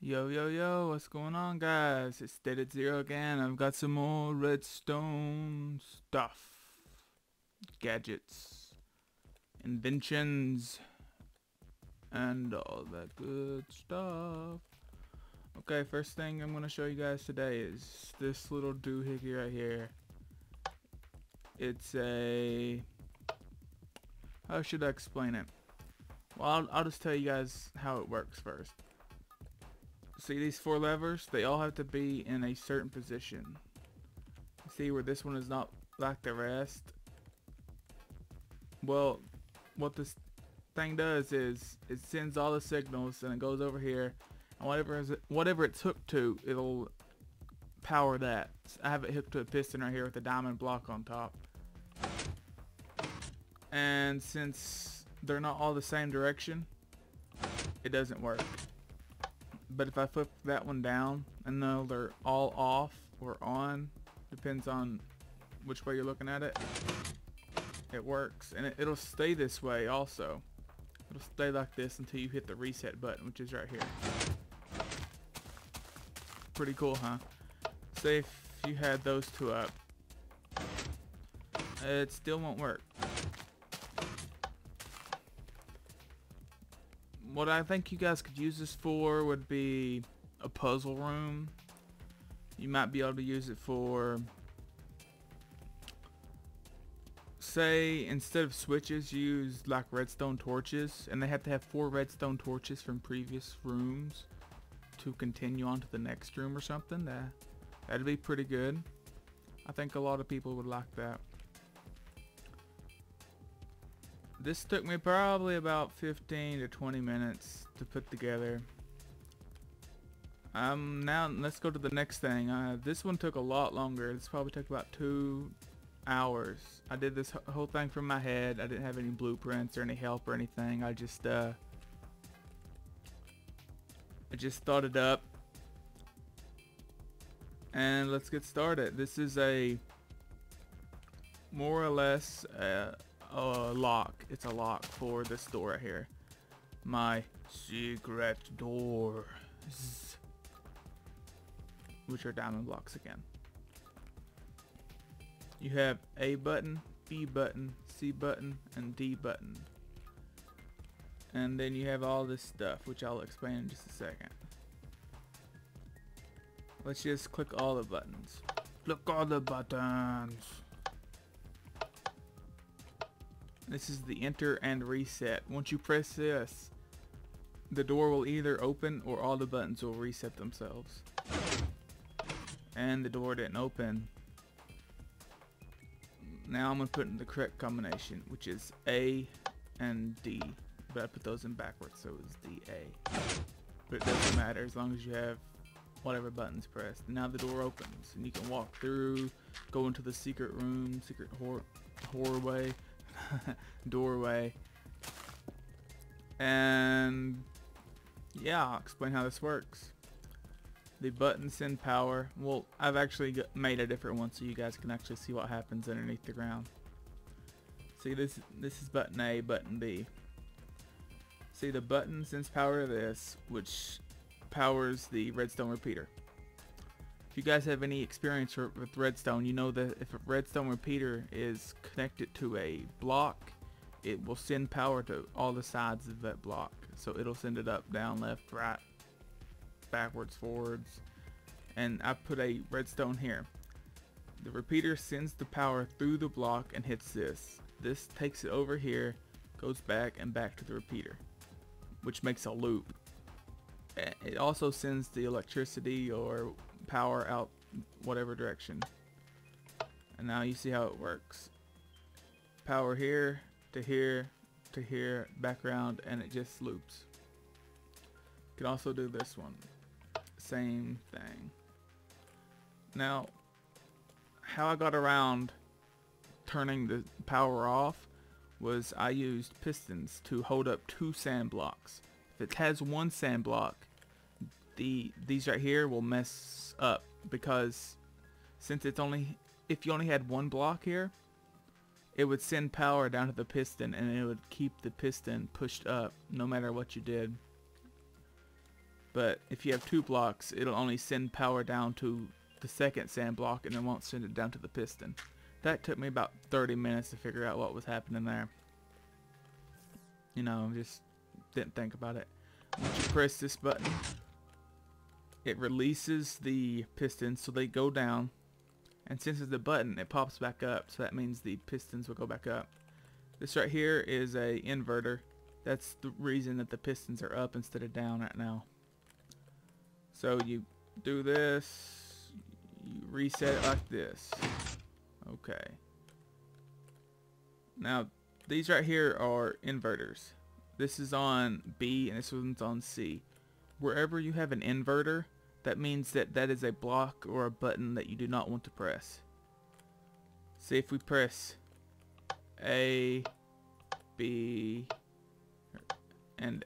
Yo, yo, yo, what's going on, guys? It's deadatzero again. I've got some more redstone stuff. Gadgets, inventions, and all that good stuff. Okay, first thing I'm going to show you guys today is this little doohickey right here. It's a... How should I explain it? Well, I'll just tell you guys how it works first. See these four levers? They all have to be in a certain position. See where this one is not like the rest? Well, what this thing does is it sends all the signals and it goes over here, and whatever it's hooked to, it'll power that. So I have it hooked to a piston right here with a diamond block on top. And since they're not all the same direction, it doesn't work. But if I flip that one down, and now they're all off or on, depends on which way you're looking at it, it works. And it'll stay this way also. It'll stay like this until you hit the reset button, which is right here. Pretty cool, huh? Say if you had those two up, it still won't work. What I think you guys could use this for would be a puzzle room. You might be able to use it for, say, instead of switches, use like redstone torches, and they have to have 4 redstone torches from previous rooms to continue on to the next room or something. That'd be pretty good. I think a lot of people would like that. This took me probably about 15 to 20 minutes to put together. Now let's go to the next thing. This one took a lot longer. This probably took about 2 hours. I did this whole thing from my head. I didn't have any blueprints or any help or anything. I just thought it up. And let's get started. This is a more or less lock. It's a lock for this door right here. My secret doors, which are diamond blocks again. You have A button, B button, C button, and D button. And then you have all this stuff, which I'll explain in just a second. Let's just click all the buttons. Click all the buttons. This is the enter and reset. Once you press this, the door will either open or all the buttons will reset themselves. And the door didn't open. Now I'm going to put in the correct combination, which is A and D. But I put those in backwards, so it's DA. But it doesn't matter as long as you have whatever buttons pressed. Now the door opens and you can walk through, go into the secret room, secret doorway, and yeah, I'll explain how this works. The buttons send power. Well, I've actually made a different one so you guys can actually see what happens underneath the ground. See, this is button A, button B. See, the button sends power to this, which powers the redstone repeater. If you guys have any experience with redstone, you know that if a redstone repeater is connected to a block, it will send power to all the sides of that block. So it'll send it up, down, left, right, backwards, forwards. And I put a redstone here. The repeater sends the power through the block and hits this. This takes it over here, goes back and back to the repeater, which makes a loop. It also sends the electricity or power out whatever direction. And now you see how it works. Power here to here to here, back around, and it just loops. You can also do this one. Same thing. Now, how I got around turning the power off was I used pistons to hold up 2 sand blocks. If it has 1 sand block, these right here will mess up, because since if you only had 1 block here, it would send power down to the piston and it would keep the piston pushed up no matter what you did. But if you have 2 blocks, it'll only send power down to the second sand block and it won't send it down to the piston. That took me about 30 minutes to figure out what was happening there. You know, just didn't think about it. Once you press this button, it releases the pistons so they go down. And since it's a button, it pops back up. So that means the pistons will go back up. This right here is a inverter. That's the reason that the pistons are up instead of down right now. So you do this, you reset it like this. Okay. Now these right here are inverters. This is on B and this one's on C. Wherever you have an inverter, that means that that is a block or a button that you do not want to press. See, if we press A, B, and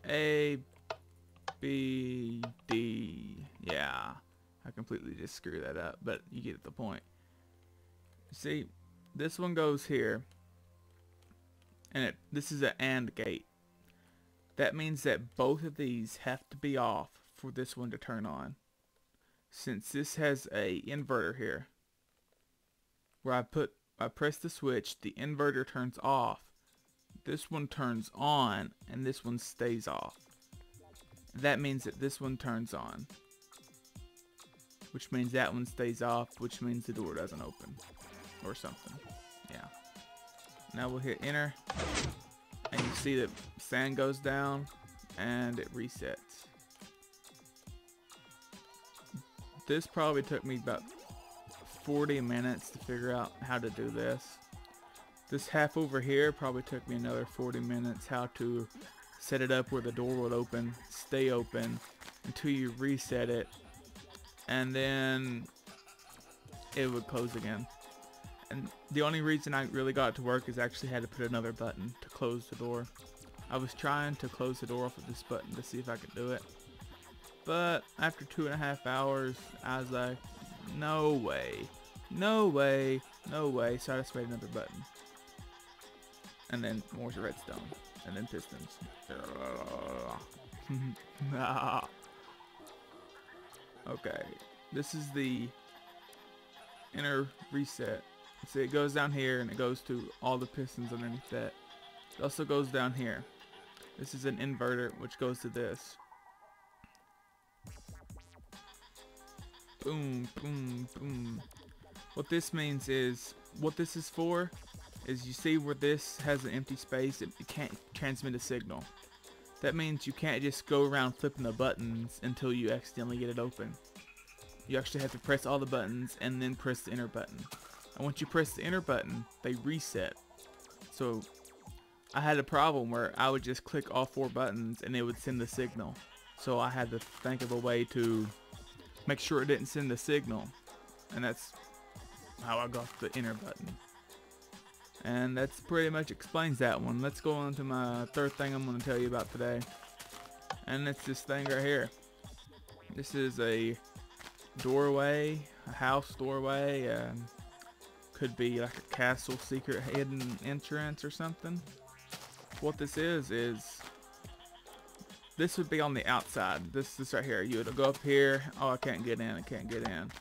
A, B, D. Yeah, I completely just screwed that up, but you get the point. See, this one goes here, and this is an AND gate. That means that both of these have to be off for this one to turn on. Since this has a inverter here, where I press the switch, the inverter turns off, this one turns on, and this one stays off. That means that this one turns on, which means that one stays off, which means the door doesn't open or something. Yeah. Now we'll hit enter, and you see that sand goes down and it resets. This probably took me about 40 minutes to figure out how to do this. This half over here probably took me another 40 minutes how to set it up where the door would open, stay open until you reset it, and then it would close again. And the only reason I really got it to work is I actually had to put another button to close the door. I was trying to close the door off with this button to see if I could do it, but after 2.5 hours I was like, no way, no way, no way. So I just made another button, and then more redstone, and then pistons. Okay, this is the inner reset. See, it goes down here and it goes to all the pistons underneath that. It also goes down here. This is an inverter which goes to this. Boom, boom, boom. What this means is, what this is for is, you see where this has an empty space, it can't transmit a signal. That means you can't just go around flipping the buttons until you accidentally get it open. You actually have to press all the buttons and then press the enter button. And once you press the enter button, they reset. So I had a problem where I would just click all 4 buttons and it would send the signal. So I had to think of a way to make sure it didn't send the signal. And that's how I got the enter button. And that's pretty much explains that one. Let's go on to my third thing I'm going to tell you about today. And it's this thing right here. This is a doorway, a house doorway. Could be like a castle secret hidden entrance or something. What this is this would be on the outside. This right here. You would go up here. Oh, I can't get in. I can't get in.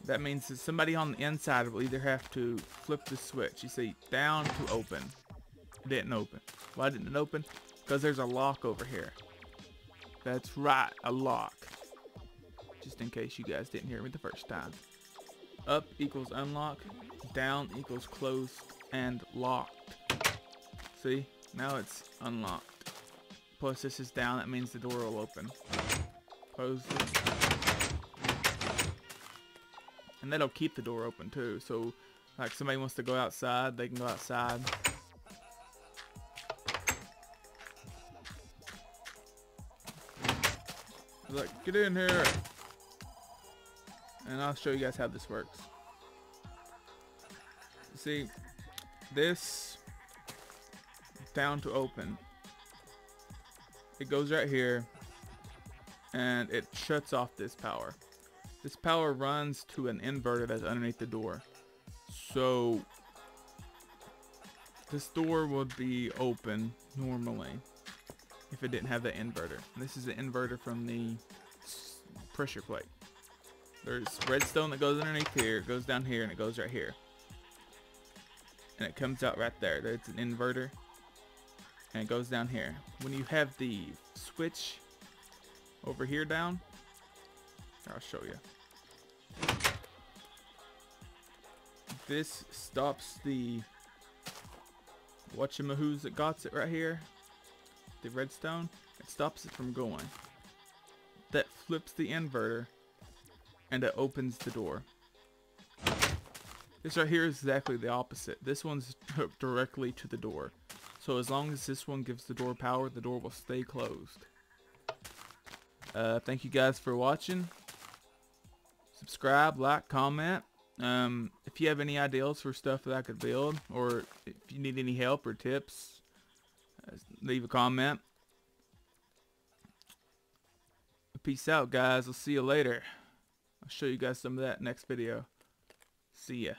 That means that somebody on the inside will either have to flip the switch. You see, down to open. It didn't open. Why didn't it open? Because there's a lock over here. That's right, a lock. Just in case you guys didn't hear me the first time. Up equals unlock. Down equals closed and locked. See? Now it's unlocked. Plus this is down. That means the door will open. Close it. And that'll keep the door open too. So like somebody wants to go outside, they can go outside. Like, get in here. And I'll show you guys how this works. See, this down to open, it goes right here and it shuts off this power. This power runs to an inverter that's underneath the door. So this door would be open normally. if it didn't have the inverter. And this is the inverter from the pressure plate. There's redstone that goes underneath here, it goes down here, and it goes right here. And it comes out right there. That's an inverter. And it goes down here. When you have the switch over here down, I'll show you. This stops the whatchamahoos that got it right here, the redstone. It stops it from going. That flips the inverter and it opens the door. This right here is exactly the opposite. This one's hooked directly to the door. So as long as this one gives the door power, the door will stay closed. Thank you guys for watching. Subscribe, like, comment. If you have any ideas for stuff that I could build, or if you need any help or tips, leave a comment. Peace out, guys. I'll see you later. I'll show you guys some of that next video. See ya.